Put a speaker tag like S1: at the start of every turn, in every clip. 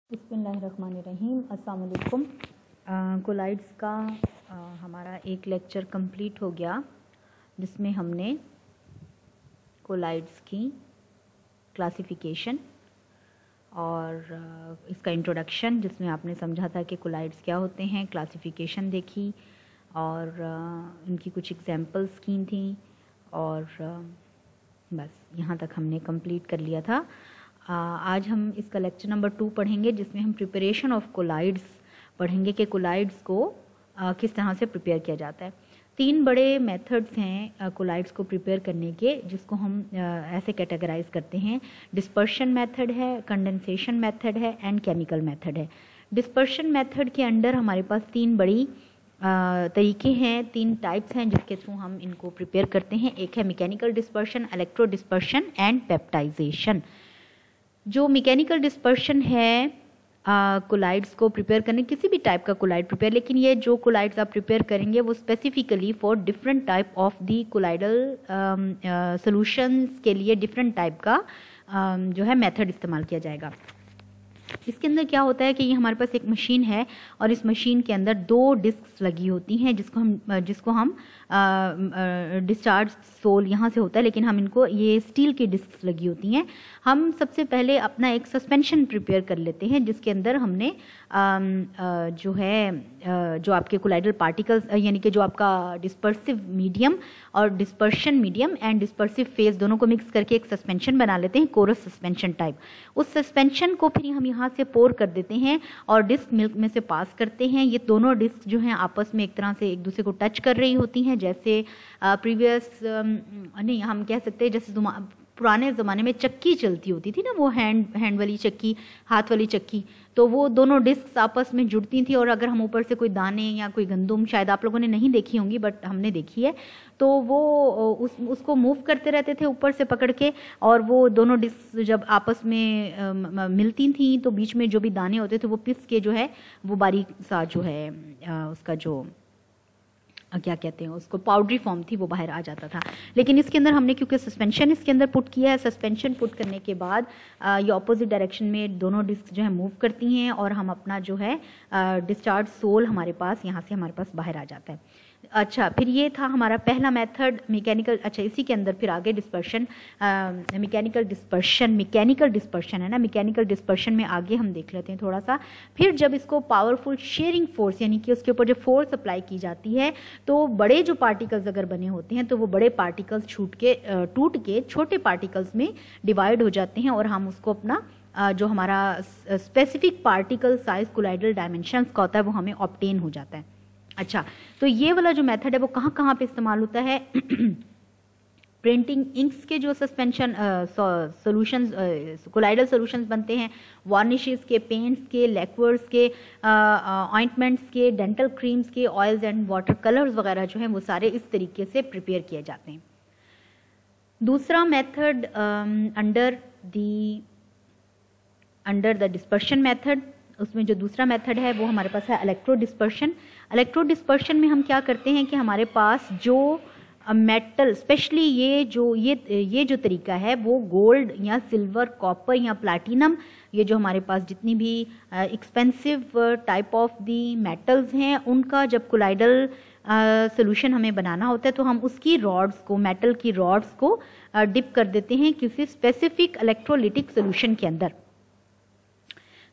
S1: बिस्मिल्लाहिर्रहमानिर्रहीम। अस्सलाम वालेकुम। कोलाइड्स का हमारा एक लेक्चर कंप्लीट हो गया जिसमें हमने कोलाइड्स की क्लासिफिकेशन और इसका इंट्रोडक्शन, जिसमें आपने समझा था कि कोलाइड्स क्या होते हैं, क्लासिफिकेशन देखी और इनकी कुछ एग्जांपल्स की थी और बस यहाँ तक हमने कंप्लीट कर लिया था। आज हम इसका लेक्चर नंबर 2 पढ़ेंगे जिसमें हम प्रिपरेशन ऑफ कोलाइड्स पढ़ेंगे कि कोलाइड्स को किस तरह से प्रिपेयर किया जाता है। 3 बड़े मेथड्स हैं कोलाइड्स को प्रिपेयर करने के, जिसको हम ऐसे कैटेगराइज करते हैं। डिस्पर्शन मेथड है, कंडेंसेशन मेथड है एंड केमिकल मेथड है। डिस्पर्शन मेथड के अंडर हमारे पास 3 बड़ी तरीके हैं, 3 टाइप्स हैं जिसके थ्रू हम इनको प्रिपेयर करते हैं। एक है mechanical dispersion, electro dispersion and peptization. जो मैकेनिकल डिस्पर्शन है कोलाइड्स को प्रिपेयर करने, किसी भी टाइप का कोलाइड प्रिपेयर, लेकिन ये जो कोलाइड्स आप प्रिपेयर करेंगे वो specifically for different type of the colloidal solutions के लिए डिफरेंट टाइप का जो है मेथड इस्तेमाल किया जाएगा। इसके अंदर क्या होता है कि ये हमारे पास एक मशीन है और इस मशीन के अंदर 2 डिस्क्स लगी होती हैं जिसको हम डिस्चार्ज सोल यहाँ से होता है, लेकिन हम इनको, ये स्टील की डिस्क्स लगी होती हैं। हम सबसे पहले अपना एक सस्पेंशन प्रिपेयर कर लेते हैं जिसके अंदर हमने जो है जो आपके कोलाइडल पार्टिकल्स, यानी कि जो आपका डिस्पर्सिव मीडियम और dispersion medium and dispersive phase दोनों को मिक्स करके एक सस्पेंशन बना लेते हैं, कोरस सस्पेंशन टाइप। उस सस्पेंशन को फिर हम यहाँ से पोर कर देते हैं और डिस्क मिल्क में से पास करते हैं। ये दोनों डिस्क जो हैं आपस में एक तरह से एक दूसरे को टच कर रही होती हैं, जैसे प्रीवियस नहीं, हम कह सकते हैं जैसे पुराने ज़माने में चक्की चलती होती थी ना, वो हैंड वाली चक्की, हाथ वाली चक्की, तो वो दोनों डिस्क आपस में जुड़ती थी। और अगर हम ऊपर से कोई दाने या कोई गंदुम, शायद आप लोगों ने नहीं देखी होंगी बट हमने देखी है, तो वो उसको मूव करते रहते थे ऊपर से पकड़ के, और वो दोनों डिस्क जब आपस में मिलती थी तो बीच में जो भी दाने होते थे वो पिस के जो है वो बारीक सा जो है उसका जो क्या कहते हैं उसको, पाउडरी फॉर्म थी, वो बाहर आ जाता था। लेकिन इसके अंदर हमने क्योंकि सस्पेंशन इसके अंदर पुट किया है, सस्पेंशन पुट करने के बाद ये ऑपोजिट डायरेक्शन में दोनों डिस्क जो है मूव करती हैं और हम अपना जो है डिस्चार्ज सोल हमारे पास यहाँ से हमारे पास बाहर आ जाता है। अच्छा, फिर ये था हमारा पहला मेथड मैकेनिकल। अच्छा, इसी के अंदर फिर आगे डिस्पर्शन, मैकेनिकल डिस्पर्शन है ना, मैकेनिकल डिस्पर्शन में आगे हम देख लेते हैं थोड़ा सा। फिर जब इसको पावरफुल शेयरिंग फोर्स, यानी कि उसके ऊपर जो फोर्स अप्लाई की जाती है, तो बड़े जो पार्टिकल्स अगर बने होते हैं तो वो बड़े पार्टिकल्स टूट के छोटे पार्टिकल्स में डिवाइड हो जाते हैं और हम उसको अपना जो हमारा specific particle size colloidal dimensions का होता है वो हमें ऑब्टेन हो जाता है। अच्छा, तो ये वाला जो मेथड है वो कहाँ कहाँ पे इस्तेमाल होता है? प्रिंटिंग इंक्स के जो सस्पेंशन सॉल्यूशंस, कोलाइडल सॉल्यूशंस बनते हैं, वार्निशेस के, पेंट्स के, लैक्वर्स के, ऑइंटमेंट्स के, डेंटल क्रीम्स के, ऑयल्स एंड वाटर कलर्स वगैरह जो हैं वो सारे इस तरीके से प्रिपेयर किए जाते हैं। दूसरा method under the dispersion method, उसमें जो दूसरा मेथड है वो हमारे पास है इलेक्ट्रो डिस्पर्शन। इलेक्ट्रो डिस्पर्शन में हम क्या करते हैं कि हमारे पास जो मेटल, स्पेशली ये जो तरीका है वो गोल्ड या सिल्वर, कॉपर या प्लैटिनम, ये जो हमारे पास जितनी भी expensive type of the metals हैं, उनका जब कोलाइडल सोल्यूशन हमें बनाना होता है तो हम उसकी रॉड्स को, मेटल की रॉड्स को डिप कर देते हैं किसी स्पेसिफिक इलेक्ट्रोलिटिक सोल्यूशन के अंदर।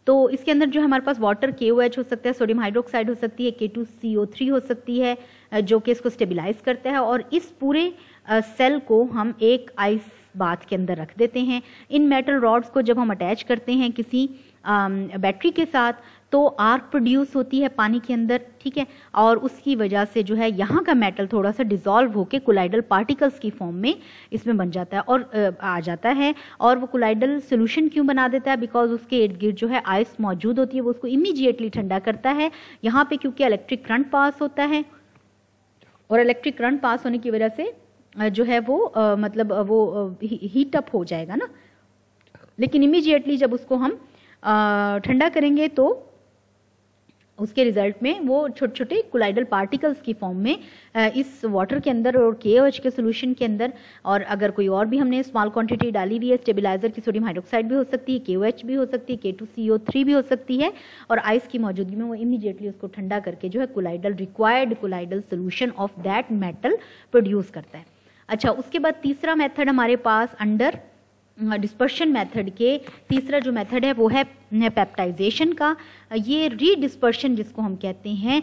S1: तो इसके अंदर जो हमारे पास वाटर KOH हो सकता है, सोडियम हाइड्रोक्साइड हो सकती है, K2CO3 हो सकती है, जो कि इसको स्टेबलाइज करता है, और इस पूरे सेल को हम एक आइस बाथ के अंदर रख देते हैं। इन मेटल रॉड्स को जब हम अटैच करते हैं किसी बैटरी के साथ तो आर्क प्रोड्यूस होती है पानी के अंदर, ठीक है, और उसकी वजह से जो है यहाँ का मेटल थोड़ा सा डिसॉल्व होकर कोलाइडल पार्टिकल्स की फॉर्म में इसमें बन जाता है और आ जाता है। और वो कोलाइडल सोल्यूशन क्यों बना देता है? बिकॉज उसके इर्द गिर्द जो है आइस मौजूद होती है, वो उसको इमीडिएटली ठंडा करता है। यहाँ पे क्योंकि इलेक्ट्रिक करंट पास होता है और इलेक्ट्रिक करंट पास होने की वजह से जो है वो मतलब वो हीट अप हो जाएगा ना, लेकिन इमीडिएटली जब उसको हम ठंडा करेंगे तो उसके रिजल्ट में वो छोटे छोटे कोलाइडल पार्टिकल्स की फॉर्म में इस वाटर के अंदर और KOH के सोल्यूशन के अंदर, और अगर कोई और भी हमने स्मॉल क्वांटिटी डाली हुई है स्टेबलाइजर की, सोडियम हाइड्रोक्साइड भी हो सकती है, KOH भी हो सकती है, K2CO3 भी हो सकती है, और आइस की मौजूदगी में वो इमीडिएटली उसको ठंडा करके जो है colloidal required colloidal solution of that metal produce करता है। अच्छा, उसके बाद तीसरा मेथड हमारे पास अंडर डिस्पर्शन मेथड के तीसरा जो मेथड है वो है पेप्टाइजेशन का। ये रीडिस्पर्शन जिसको हम कहते हैं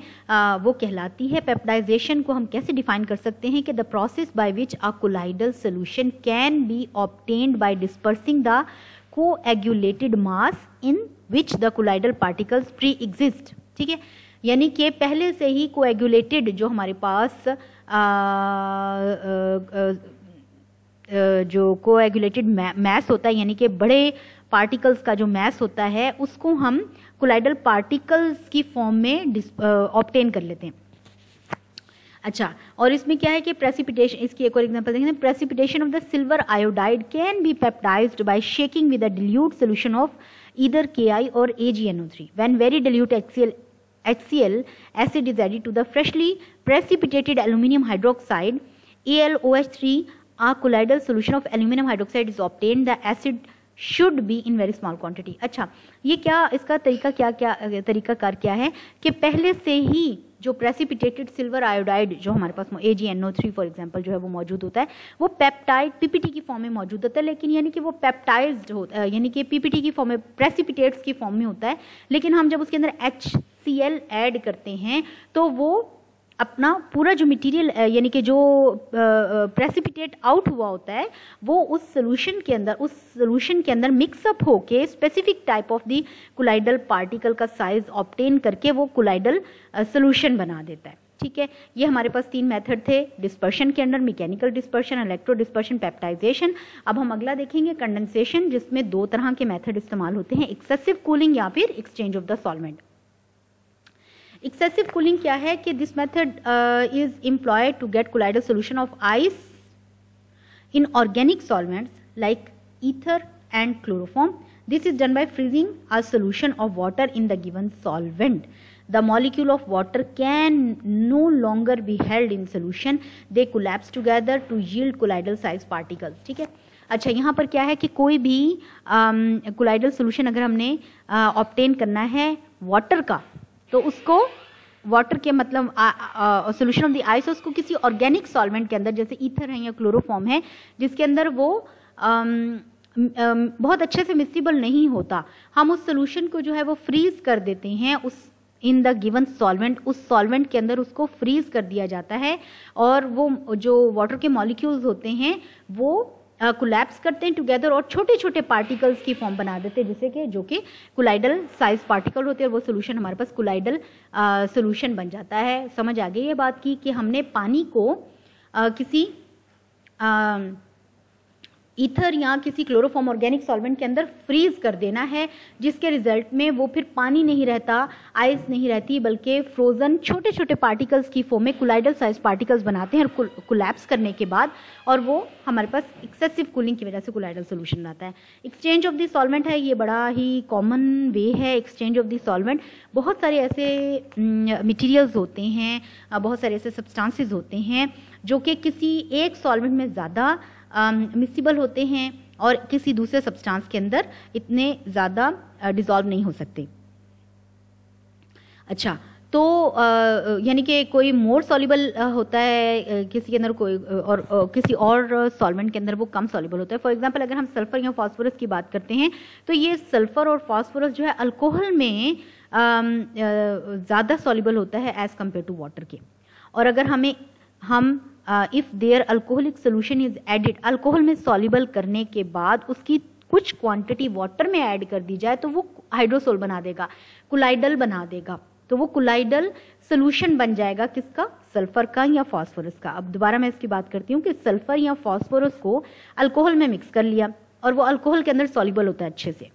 S1: वो कहलाती है। पेप्टाइजेशन को हम कैसे डिफाइन कर सकते हैं कि the process by which a colloidal solution can be obtained by dispersing the coagulated mass in which the colloidal particles pre exist. ठीक है, यानी कि पहले से ही कोएगुलेटेड जो हमारे पास जो कोएगुलेटेड मैस होता है, यानी कि बड़े पार्टिकल्स का जो मैस होता है उसको हम कोलाइडल पार्टिकल्स की फॉर्म में ऑब्टेन कर लेते हैं। अच्छा, और इसमें क्या है कि प्रेसिपिटेशन, इसकी एक और एग्जांपल देखें, precipitation of the silver iodide can be peptised by shaking with a dilute solution of either KI और AgNO3 when very dilute HCl acid is added to the freshly precipitated aluminum hydroxide AlOH3, a colloidal solution of aluminum hydroxide is obtained. The acid should be in very small quantity. अच्छा, ये क्या इसका तरीकाकार क्या है कि पहले से ही जो प्रेसिपिटेटेड सिल्वर आयोडाइड जो हमारे पास AgNO3 फॉर एग्जांपल जो है वो मौजूद होता है, वो पेप्टाइड PPT की फॉर्म में मौजूद होता है, लेकिन यानी कि वो पेप्टाइज्ड होता है, यानी कि PPT की फॉर्म में प्रेसिपिटेट्स की फॉर्म में होता है, लेकिन हम जब उसके अंदर HCl ऐड करते हैं तो वो अपना पूरा जो मटेरियल यानी कि जो प्रेसिपिटेट आउट हुआ होता है वो उस सोल्यूशन के अंदर मिक्सअप होके specific type of the colloidal particle का साइज ऑब्टेन करके वो कोलाइडल सोल्यूशन बना देता है। ठीक है, ये हमारे पास 3 मेथड थे डिस्पर्शन के अंदर, mechanical dispersion, electro dispersion, peptization. अब हम अगला देखेंगे कंडेंसेशन, जिसमें 2 तरह के मेथड इस्तेमाल होते हैं, एक्सेसिव कूलिंग या फिर exchange of the solvent. Excessive cooling क्या है कि this method is employed to get colloidal solution of ice in organic solvents like ether and chloroform. This is done by freezing a solution of water in the given solvent. The molecule of water can no longer be held in solution. They collapse together to yield colloidal size particles. ठीक है, अच्छा, यहाँ पर क्या है कि कोई भी कोलाइडल सोल्यूशन अगर हमने ऑब्टेन करना है वाटर का, तो उसको वाटर के मतलब सोल्यूशन ऑफ द आइस उसको किसी ऑर्गेनिक सॉल्वेंट के अंदर, जैसे ईथर है या क्लोरोफॉर्म है, जिसके अंदर वो बहुत अच्छे से मिक्सिबल नहीं होता, हम उस सोल्यूशन को जो है वो फ्रीज कर देते हैं उस इन द गिवन सॉल्वेंट। उस सॉल्वेंट के अंदर उसको फ्रीज कर दिया जाता है और वो जो वाटर के मॉलिक्यूल्स होते हैं वो कोलैप्स करते हैं टुगेदर और छोटे छोटे पार्टिकल्स की फॉर्म बना देते हैं, जिससे कि जो कि कोलाइडल साइज पार्टिकल होते हैं, और वो सोल्यूशन हमारे पास कोलाइडल सोल्यूशन बन जाता है। समझ आ गई ये बात की कि हमने पानी को किसी ईथर या किसी क्लोरोफॉर्म ऑर्गेनिक सॉल्वेंट के अंदर फ्रीज कर देना है, जिसके रिजल्ट में वो फिर पानी नहीं रहता, आइस नहीं रहती, बल्कि फ्रोजन छोटे छोटे पार्टिकल्स की फॉर्म में कोलाइडल साइज पार्टिकल्स बनाते हैं और कोलैप्स करने के बाद, और वो हमारे पास एक्सेसिव कूलिंग की वजह से कोलाइडल सोल्यूशन आता है। एक्सचेंज ऑफ द सॉल्वेंट है, ये बड़ा ही कॉमन वे है एक्सचेंज ऑफ द सॉल्वेंट। बहुत सारे ऐसे मटेरियल्स होते हैं, बहुत सारे ऐसे सब्सटेंसेस होते हैं जो कि किसी एक सॉल्वेंट में ज़्यादा मिक्सिबल होते हैं और किसी दूसरे सब्सटेंस के अंदर इतने ज़्यादा डिसॉल्व नहीं हो सकते। अच्छा, तो यानी कि कोई मोर सॉल्युबल होता है किसी के अंदर, कोई और किसी और सॉल्वेंट के अंदर वो कम सॉल्युबल होता है। फॉर एग्जांपल अगर हम सल्फर या फास्फोरस की बात करते हैं तो ये सल्फर और फास्फोरस जो है अल्कोहल में ज़्यादा सॉल्युबल होता है एज़ कम्पेयर टू वाटर के। और अगर हम if there alcoholic solution is added, alcohol में सॉल्युबल करने के बाद उसकी कुछ क्वांटिटी वाटर में ऐड कर दी जाए तो वो हाइड्रोसोल बना देगा, कोलाइडल बना देगा, तो वो कोलाइडल सोल्यूशन बन जाएगा किसका, सल्फर का या फास्फोरस का। अब दोबारा मैं इसकी बात करती हूँ कि सल्फर या फास्फोरस को अल्कोहल में मिक्स कर लिया और वो अल्कोहल के अंदर सॉल्युबल होता है अच्छे से,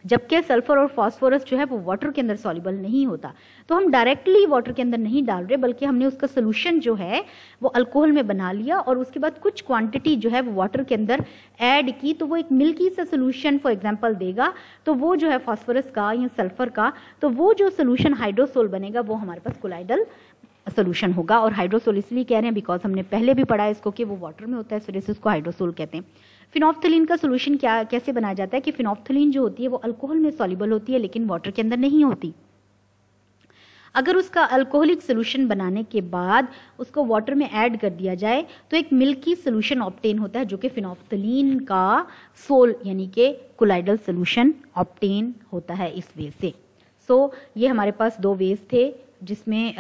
S1: जबकि सल्फर और फास्फोरस जो है वो वाटर के अंदर सॉल्युबल नहीं होता। तो हम डायरेक्टली वाटर के अंदर नहीं डाल रहे, बल्कि हमने उसका सोल्यूशन जो है वो अल्कोहल में बना लिया और उसके बाद कुछ क्वांटिटी जो है वो वाटर के अंदर ऐड की, तो वो एक मिल्की सा सोल्यूशन फॉर एग्जांपल देगा। तो वो जो है फास्फोरस का या सल्फर का, तो वो जो सोल्यूशन हाइड्रोसोल बनेगा वो हमारे पास कोलाइडल सोल्यूशन होगा। और हाइड्रोसोल इसलिए कह रहे हैं बिकॉज हमने पहले भी पढ़ा है इसको कि वो वाटर में होता है, इस वजह से उसको हाइड्रोसोल कहते हैं। फिनोफ्थलीन का सोल्यूशन कैसे बनाया जाता है कि फिनोफ्थलीन जो होती है वो अल्कोहल में सॉल्युबल होती है लेकिन वाटर के अंदर नहीं होती। अगर उसका अल्कोहलिक सोल्यूशन बनाने के बाद उसको वाटर में ऐड कर दिया जाए तो एक मिल्की सोल्यूशन ऑब्टेन होता है जो कि फिनोफ्थलीन का सोल यानी कि कोलाइडल सोल्यूशन ऑब्टेन होता है इस वे से। सो ये हमारे पास दो वेज थे जिसमें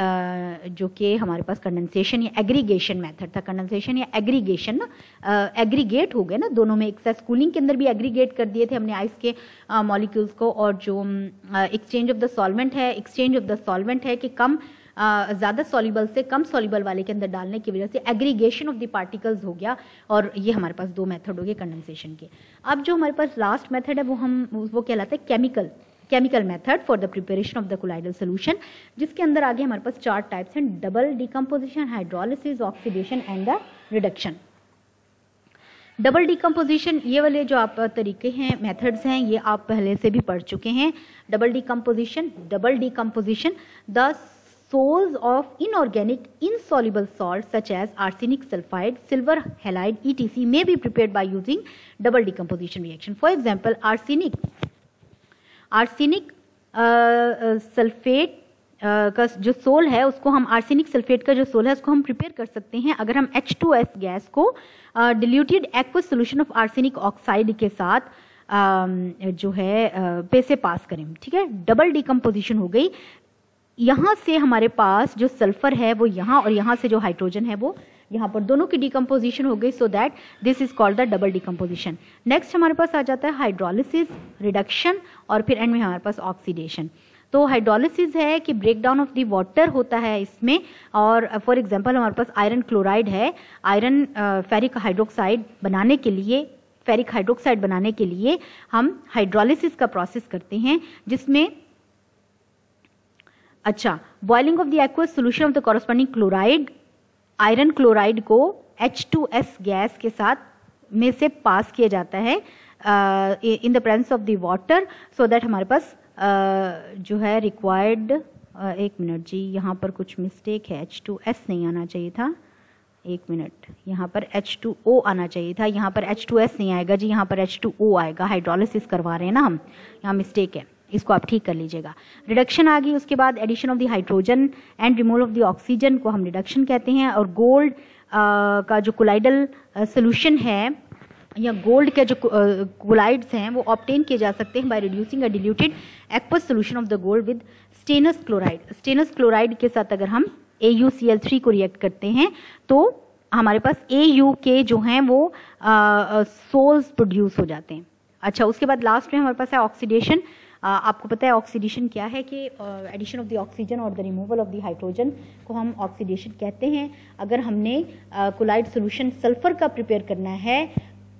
S1: जो कि हमारे पास कंडेंसेशन या एग्रीगेशन मेथड था। कंडेंसेशन या एग्रीगेशन ना एग्रीगेट हो गए ना, दोनों में एक्सेस कूलिंग के अंदर भी एग्रीगेट कर दिए थे हमने आइस के मॉलिक्यूल्स को। और जो एक्सचेंज ऑफ द सॉल्वेंट है, एक्सचेंज ऑफ द सॉल्वेंट है कि कम ज़्यादा सॉल्युबल से कम सॉल्युबल वाले के अंदर डालने की वजह से एग्रीगेशन ऑफ द पार्टिकल्स हो गया। और ये हमारे पास दो मेथड हो गए कंडेंसेशन के। अब जो हमारे पास लास्ट मेथड है वो कहलाता है chemical method for the preparation of the colloidal solution, जिसके अंदर आगे हमारे पास 4 टाइप्स हैं: double decomposition, hydrolysis, oxidation and the reduction. Double decomposition, ये वाले जो आप तरीके हैं, मेथड्स हैं, ये आप पहले से भी पढ़ चुके हैं। Double decomposition, the soles of inorganic insoluble salts such as arsenic sulfide, silver halide, etc. may be prepared by using double decomposition reaction. For example, arsenic sulphate का जो सोल है उसको हम आर्सेनिक सल्फेट का जो सोल है उसको हम प्रिपेयर कर सकते हैं अगर हम H2S गैस को diluted aqueous solution of arsenic oxide के साथ जो है पे से पास करें। ठीक है, डबल डिकम्पोजिशन हो गई। यहाँ से हमारे पास जो सल्फर है वो यहाँ और यहाँ से जो हाइड्रोजन है वो यहाँ पर, दोनों की डिकम्पोजिशन हो गई। So that this is called the double decomposition. Next हमारे पास आ जाता है हाइड्रोलिसिस, रिडक्शन और फिर एंड में हमारे पास ऑक्सीडेशन। तो हाइड्रोलिसिस है कि break down of the water होता है इसमें। और फॉर एग्जांपल हमारे पास आयरन क्लोराइड है, आयरन फेरिक हाइड्रोक्साइड बनाने के लिए हम हाइड्रोलिसिस का प्रोसेस करते हैं, जिसमें boiling of the aqueous solution of the corresponding chloride, iron chloride को H2S गैस के साथ में से पास किया जाता है in the presence of the water, so that हमारे पास जो है रिक्वायर्ड, एक मिनट जी यहाँ पर कुछ मिस्टेक है, H2S नहीं आना चाहिए था, एक मिनट, यहाँ पर H2O आना चाहिए था, यहाँ पर H2S नहीं आएगा जी, यहाँ पर H2O आएगा। हाइड्रोलिसिस करवा रहे हैं ना हम, यहाँ मिस्टेक है, इसको आप ठीक कर लीजिएगा। रिडक्शन आ गई, उसके बाद addition of the hydrogen and removal of the oxygen को हम रिडक्शन कहते हैं। और गोल्ड का जो कोलाइडल सोल्यूशन है या गोल्ड के जो कोलाइड्स हैं वो ऑब्टेन किए जा सकते हैं by reducing a diluted aqueous solution of the gold with stannous chloride. Stannous chloride के साथ अगर हम AuCl3 को रिएक्ट करते हैं तो हमारे पास Au के जो हैं वो सोल्स प्रोड्यूस हो जाते हैं। अच्छा, उसके बाद लास्ट में हमारे पास है ऑक्सीडेशन। आपको पता है ऑक्सीडेशन क्या है कि एडिशन ऑफ द ऑक्सीजन और the removal of the hydrogen को हम ऑक्सीडेशन कहते हैं। अगर हमने कोलाइड सोल्यूशन सल्फर का प्रिपेयर करना है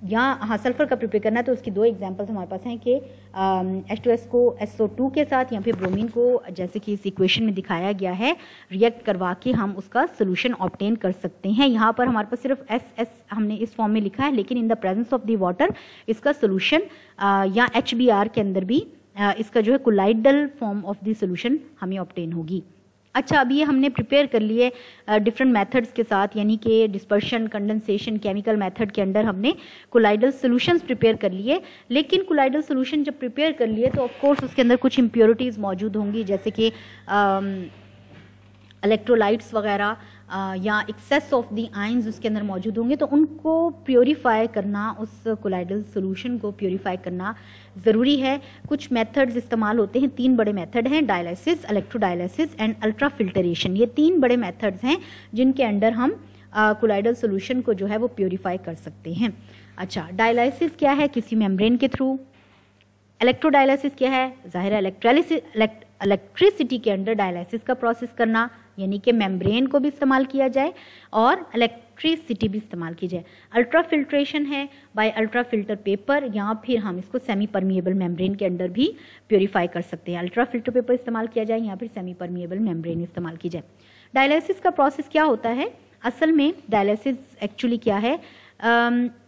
S1: सल्फर का प्रिपेयर करना है तो उसकी दो एग्जांपल्स हमारे पास हैं कि H2S को SO2 के साथ या फिर ब्रोमीन को, जैसे कि इस इक्वेशन में दिखाया गया है, रिएक्ट करवा के हम उसका सोल्यूशन ऑब्टेन कर सकते हैं। यहाँ पर हमारे पास सिर्फ SS हमने इस फॉर्म में लिखा है, लेकिन in the presence of the water इसका सोल्यूशन या HBr के अंदर भी इसका जो है colloidal form of the solution हमें ऑब्टेन होगी। अच्छा, अभी ये हमने प्रिपेयर कर लिए डिफरेंट मेथड्स के साथ, यानी कि डिस्पर्शन, कंडेंसेशन, केमिकल मेथड के अंडर हमने कोलाइडल सॉल्यूशंस प्रिपेयर कर लिए। लेकिन कोलाइडल सॉल्यूशन जब प्रिपेयर कर लिए तो ऑफ कोर्स उसके अंदर कुछ इम्प्योरिटीज़ मौजूद होंगी, जैसे कि इलेक्ट्रोलाइट्स वगैरह या एक्सेस ऑफ द आयंस उसके अंदर मौजूद होंगे, तो उनको प्योरीफाई करना, उस कोलाइडल सोल्यूशन को प्योरीफाई करना ज़रूरी है। कुछ मेथड्स इस्तेमाल होते हैं, 3 बड़े मेथड हैं, dialysis, electrodialysis and ultra filtration. ये 3 बड़े मेथड्स हैं जिनके अंडर हम कोलाइडल सोल्यूशन को जो है वो प्योरीफाई कर सकते हैं। अच्छा, डायलिसिस क्या है? किसी मेम्ब्रेन के थ्रू। इलेक्ट्रोडायलिसिस क्या है? ज़ाहिर है इलेक्ट्रिसिटी के अंडर डायलिसिस का प्रोसेस करना, यानी कि मेम्ब्रेन को भी इस्तेमाल किया जाए और इलेक्ट्रिसिटी भी इस्तेमाल की जाए। अल्ट्रा फिल्ट्रेशन है बाय अल्ट्रा फिल्टर पेपर, या फिर हम इसको सेमी परमिएबल मेम्ब्रेन के अंदर भी प्योरीफाई कर सकते हैं। अल्ट्रा फिल्टर पेपर इस्तेमाल किया जाए या फिर सेमी परमिएबल मेम्ब्रेन इस्तेमाल की जाए। डायलिसिस का प्रोसेस क्या होता है? असल में डायलिसिस एक्चुअली क्या है,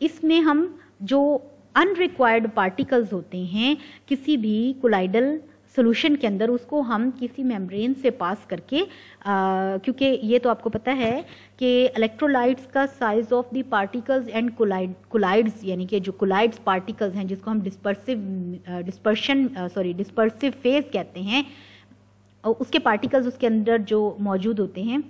S1: इसमें हम जो अनरिक्वायर्ड पार्टिकल्स होते हैं किसी भी कोलाइडल सोल्यूशन के अंदर, उसको हम किसी मेम्ब्रेन से पास करके, क्योंकि ये तो आपको पता है कि इलेक्ट्रोलाइट्स का size of the particles and colloids, यानी कि जो कोलाइड्स पार्टिकल्स हैं जिसको हम डिस्पर्सिव फेज कहते हैं, उसके पार्टिकल्स उसके अंदर जो मौजूद होते हैं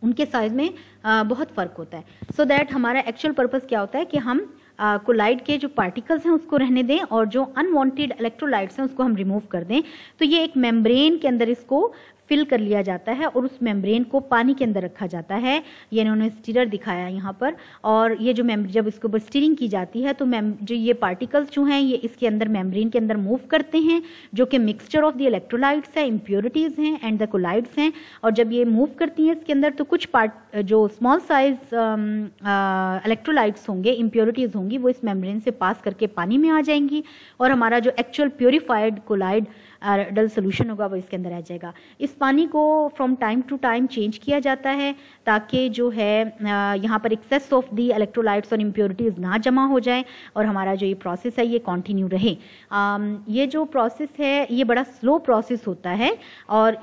S1: उनके साइज में बहुत फ़र्क होता है। सो दैट हमारा एक्चुअल पर्पस क्या होता है कि हम कोलाइड के जो पार्टिकल्स हैं उसको रहने दें और जो अनवांटेड इलेक्ट्रोलाइट्स हैं उसको हम रिमूव कर दें। तो ये एक मेम्ब्रेन के अंदर इसको फिल कर लिया जाता है और उस मेम्ब्रेन को पानी के अंदर रखा जाता है। ये इन्होंने स्टीरर दिखाया यहाँ पर, और ये जो जब इसके ऊपर स्टीरिंग की जाती है तो जो ये पार्टिकल्स जो हैं ये इसके अंदर मेम्ब्रेन के अंदर मूव करते हैं, जो कि मिक्सचर ऑफ द इलेक्ट्रोलाइट्स है, इम्प्योरिटीज़ हैं एंड द कोलाइड्स हैं। और जब ये मूव करती हैं इसके अंदर तो कुछ जो स्मॉल साइज इलेक्ट्रोलाइट्स होंगे, इम्प्योरिटीज़ होंगी, वो इस मेम्ब्रेन से पास करके पानी में आ जाएंगी और हमारा जो actual purified colloidal solution होगा वो इसके अंदर आ जाएगा। इस पानी को from time to time change किया जाता है ताकि जो है यहाँ पर एक्सेस ऑफ दी इलेक्ट्रोलाइट्स और इम्प्योरिटीज़ ना जमा हो जाए और हमारा जो ये प्रोसेस है ये कंटिन्यू रहे। ये जो प्रोसेस है ये बड़ा स्लो प्रोसेस होता है और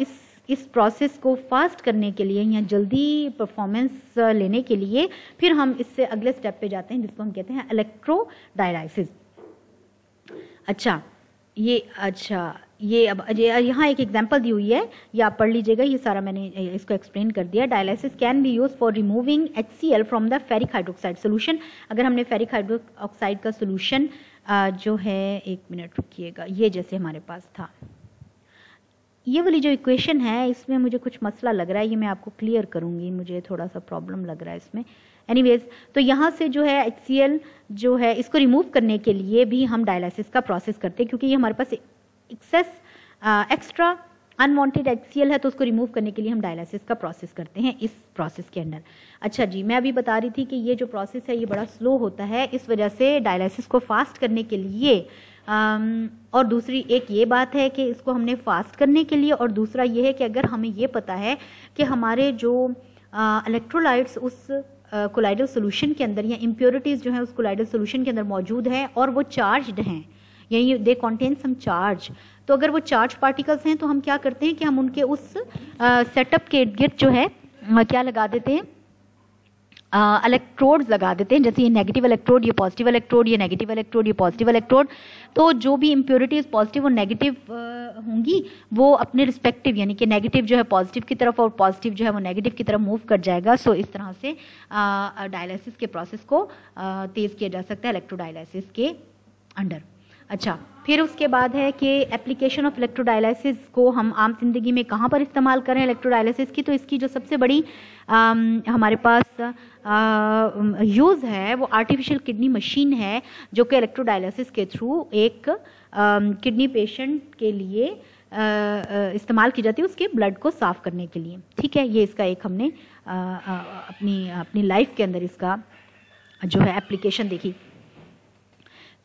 S1: इस प्रोसेस को फास्ट करने के लिए या जल्दी परफॉर्मेंस लेने के लिए फिर हम इससे अगले स्टेप पे जाते हैं जिसको हम कहते हैं इलेक्ट्रोडायलाइसिस। ये अब यहाँ एक एग्जांपल दी हुई है, ये आप पढ़ लीजिएगा, ये सारा मैंने इसको एक्सप्लेन कर दिया। Dialysis can be use for removing HCl from the ferric hydroxide solution. अगर हमने फेरिक हाइड्रोक्साइड का सोल्यूशन जो है, एक मिनट रुकिएगा, ये जैसे हमारे पास था, ये वाली जो इक्वेशन है इसमें मुझे कुछ मसला लग रहा है, ये मैं आपको क्लियर करूँगी, मुझे थोड़ा सा प्रॉब्लम लग रहा है इसमें। एनीवेज, तो यहाँ से जो है HCl जो है इसको रिमूव करने के लिए भी हम डायलिसिस का प्रोसेस करते हैं, क्योंकि ये हमारे पास एक्स्ट्रा अनवांटेड HCl है, तो उसको रिमूव करने के लिए हम डायलिसिस का प्रोसेस करते हैं इस प्रोसेस के अंदर। अच्छा जी, मैं अभी बता रही थी कि ये जो प्रोसेस है ये बड़ा स्लो होता है, इस वजह से डायलिसिस को फास्ट करने के लिए और दूसरी एक ये बात है कि इसको हमने फास्ट करने के लिए, और दूसरा ये है कि अगर हमें ये पता है कि हमारे जो इलेक्ट्रोलाइट्स उस कोलाइडल सोल्यूशन के अंदर या इम्प्योरिटीज़ जो है उस कोलाइडल सोल्यूशन के अंदर मौजूद हैं और वो चार्ज्ड हैं, यानी दे कंटेन सम चार्ज, तो अगर वो चार्ज पार्टिकल्स हैं तो हम क्या करते हैं कि हम उनके उस सेटअप के इर्द गिर्द जो है क्या लगा देते हैं, इलेक्ट्रोड्स लगा देते हैं। जैसे ये नेगेटिव इलेक्ट्रोड, ये पॉजिटिव इलेक्ट्रोड, ये नेगेटिव इलेक्ट्रोड, ये पॉजिटिव इलेक्ट्रोड। तो जो भी इम्प्योरिटीज़ पॉजिटिव और नेगेटिव होंगी वो अपने रिस्पेक्टिव, यानी कि नेगेटिव जो है पॉजिटिव की तरफ और पॉजिटिव जो है वो नेगेटिव की तरफ मूव कर जाएगा। सो इस तरह से डायलिसिस के प्रोसेस को तेज़ किया जा सकता है इलेक्ट्रोडायलिसिस के अंडर। अच्छा, फिर उसके बाद है कि एप्लीकेशन ऑफ इलेक्ट्रोडायलिसिस को हम आम जिंदगी में कहाँ पर इस्तेमाल करें इलेक्ट्रोडायलिसिस की, तो इसकी जो सबसे बड़ी हमारे पास यूज़ है वो आर्टिफिशियल किडनी मशीन है, जो कि इलेक्ट्रोडायलिसिस के थ्रू एक किडनी पेशेंट के लिए इस्तेमाल की जाती है उसके ब्लड को साफ़ करने के लिए। ठीक है, ये इसका एक हमने अपनी लाइफ के अंदर इसका जो है एप्लीकेशन देखी।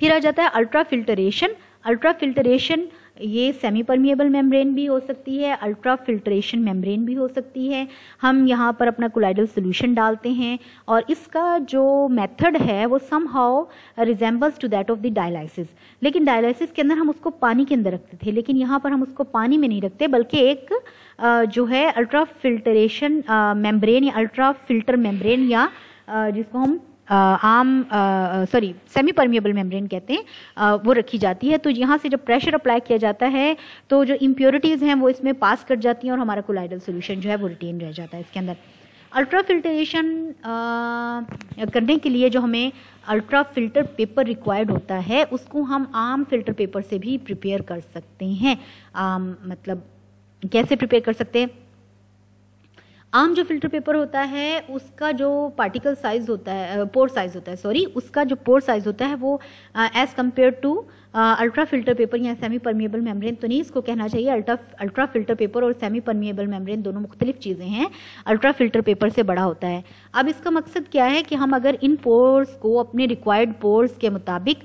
S1: फिर आ जाता है अल्ट्रा फिल्टरेशन। अल्ट्रा फिल्टरेशन ये सेमी परमिएबल मेम्ब्रेन भी हो सकती है, अल्ट्रा फिल्ट्रेशन मेम्ब्रेन भी हो सकती है। हम यहाँ पर अपना कोलाइडल सोल्यूशन डालते हैं और इसका जो मेथड है वो somehow resembles to that of the dialysis. लेकिन डायलिसिस के अंदर हम उसको पानी के अंदर रखते थे, लेकिन यहाँ पर हम उसको पानी में नहीं रखते, बल्कि एक जो है अल्ट्रा फिल्टरेशन मेम्ब्रेन या अल्ट्रा फिल्टर मेम्ब्रेन या जिसको हम सेमी परमिएबल मेम्ब्रेन कहते हैं, वो रखी जाती है। तो यहाँ से जब प्रेशर अप्लाई किया जाता है तो जो इम्प्योरिटीज़ हैं वो इसमें पास कर जाती हैं और हमारा कोलाइडल सोल्यूशन जो है वो रिटेन रह जाता है इसके अंदर। अल्ट्रा फिल्टरेशन करने के लिए जो हमें अल्ट्रा फिल्टर पेपर रिक्वायर्ड होता है उसको हम आम फिल्टर पेपर से भी प्रिपेयर कर सकते हैं। मतलब कैसे प्रिपेयर कर सकते हैं? आम जो फिल्टर पेपर होता है उसका जो पार्टिकल साइज होता है, पोर साइज होता है, उसका जो पोर साइज होता है वो as compare to ultra filter paper या सेमी परमिएबल मेम्ब्रेन तो नहीं इसको कहना चाहिए। अल्ट्रा फिल्टर पेपर और सेमी परमिएबल मेम्ब्रेन दोनों मुख्तलिफ चीज़ें हैं। अल्ट्रा फिल्टर पेपर से बड़ा होता है। अब इसका मकसद क्या है कि हम अगर इन पोर्स को अपने रिक्वायर्ड पोर्स के मुताबिक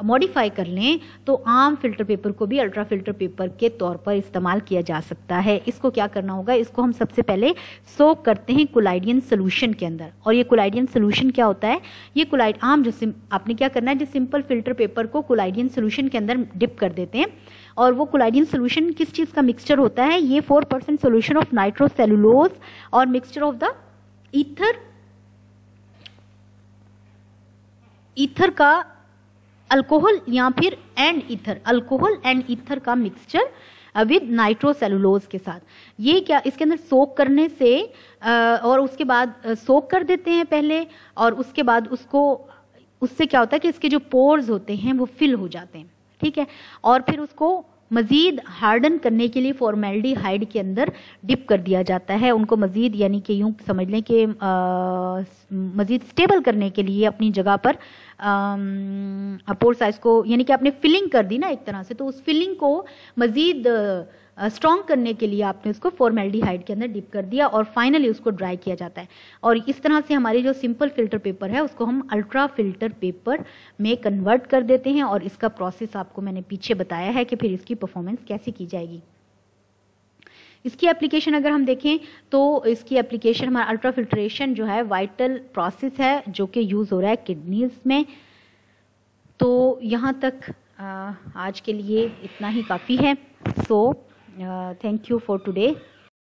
S1: मॉडिफाई कर लें तो आम फिल्टर पेपर को भी अल्ट्रा फिल्टर पेपर के तौर पर इस्तेमाल किया जा सकता है। इसको क्या करना होगा, इसको हम सबसे पहले सोक करते हैं कोलाइडियन सोल्यूशन के अंदर। और ये कोलाइडियन सोल्यूशन क्या होता है, ये आपने क्या करना है, जो सिंपल फिल्टर पेपर को कोलाइडियन सोल्यूशन के अंदर डिप कर देते हैं। और वो कोलाइडियन सोल्यूशन किस चीज़ का मिक्सचर होता है, ये 4% सोल्यूशन ऑफ नाइट्रोसेलुलोज और मिक्सचर ऑफ द ईथर का अल्कोहल या फिर अल्कोहल एंड ईथर का मिक्सचर विद नाइट्रोसेलुलोज के साथ। ये क्या इसके अंदर सोक करने से और उसके बाद सोक कर देते हैं पहले, और उसके बाद उससे क्या होता है कि इसके जो पोर्स होते हैं वो फिल हो जाते हैं, ठीक है। और फिर उसको मज़ीद हार्डन करने के लिए फॉर्मेल्डिहाइड के अंदर डिप कर दिया जाता है। उनको मज़ीद यानी कि यूँ समझ लें कि मज़ीद स्टेबल करने के लिए अपनी जगह पर पोर साइज को यानी कि आपने फिलिंग कर दी ना एक तरह से, तो उस फिलिंग को मज़ीद स्ट्रॉन्ग करने के लिए आपने उसको फॉर्मेल्डिहाइड के अंदर डिप कर दिया और फाइनली उसको ड्राई किया जाता है। और इस तरह से हमारी जो सिंपल फिल्टर पेपर है उसको हम अल्ट्रा फिल्टर पेपर में कन्वर्ट कर देते हैं। और इसका प्रोसेस आपको मैंने पीछे बताया है कि फिर इसकी परफॉर्मेंस कैसे की जाएगी। इसकी एप्लीकेशन अगर हम देखें तो इसकी एप्लीकेशन हमारा अल्ट्रा फिल्ट्रेशन जो है वाइटल प्रोसेस है जो कि यूज़ हो रहा है किडनीज में। तो यहाँ तक आज के लिए इतना ही काफ़ी है। सो thank you for today.